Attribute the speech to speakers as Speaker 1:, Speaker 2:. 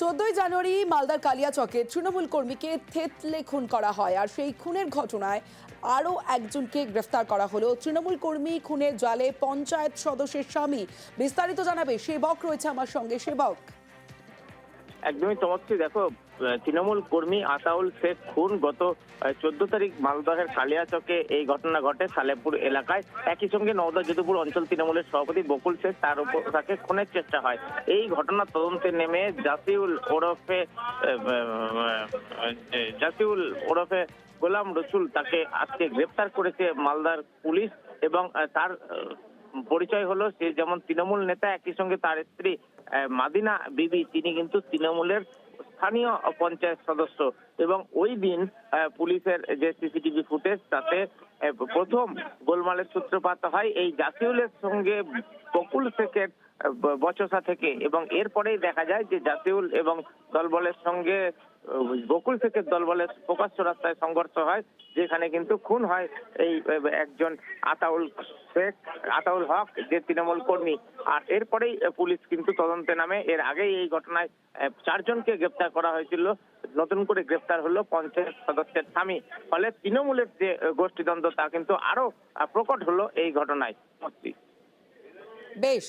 Speaker 1: 14 জানুয়ারি মালদার কালিয়াচকে তৃণমূল কর্মীকে থেতলে খুন করা হয়, আর সেই খুনের ঘটনায় আরও একজনকে গ্রেফতার করা হলো। তৃণমূল কর্মী খুনের জালে পঞ্চায়েত সদস্যের স্বামী। বিস্তারিত জানাবে সেবক, রয়েছে আমার সঙ্গে। সেবক,
Speaker 2: একদমই চমৎকার। দেখো, তৃণমূল কর্মী আতাউল শেখ খুন গত 14 তারিখ মালদহের কালিয়াচকে এই ঘটনা ঘটে সালেপুর এলাকায়। একই সঙ্গে নওদা যদুপুর অঞ্চল তৃণমূলের সভাপতি বকুল শেখ তার উপর তাকে খুনের চেষ্টা হয়। এই ঘটনার তদন্তে নেমে জাসিউল ওরফে গোলাম রসুল তাকে আজকে গ্রেপ্তার করেছে মালদার পুলিশ। এবং তার পরিচয় হলো, সে যেমন তৃণমূল নেতা, একই সঙ্গে তার স্ত্রী মাদিনা বিবি, তিনি কিন্তু তৃণমূলের স্থানীয় পঞ্চায়েত সদস্য। এবং ওই দিন পুলিশের যে সিসিটিভি ফুটেজ, তাতে প্রথম গোলমালের সূত্রপাত হয় এই জাসিউলের সঙ্গে বকুল শেখের বচসা থেকে। এবং এরপরেই দেখা যায় যে জাসিউল এবং দলবলের সঙ্গে বকুল শেখের দলবলের প্রকাশ্য রাস্তায় সংঘর্ষ হয়, যেখানে কিন্তু খুন হয় এই একজন আতাউল হক, যে তৃণমূল কর্মী। আর এরপরেই পুলিশ কিন্তু তদন্তে নামে। এর আগেই এই ঘটনায় 4 জনকে গ্রেপ্তার করা হয়েছিল। নতুন করে গ্রেপ্তার হলো পঞ্চায়েত সদস্যের স্বামী। ফলে তৃণমূলের যে গোষ্ঠীদ্বন্দ্ব তা কিন্তু আরো প্রকট হলো এই ঘটনায়।
Speaker 1: বেশ।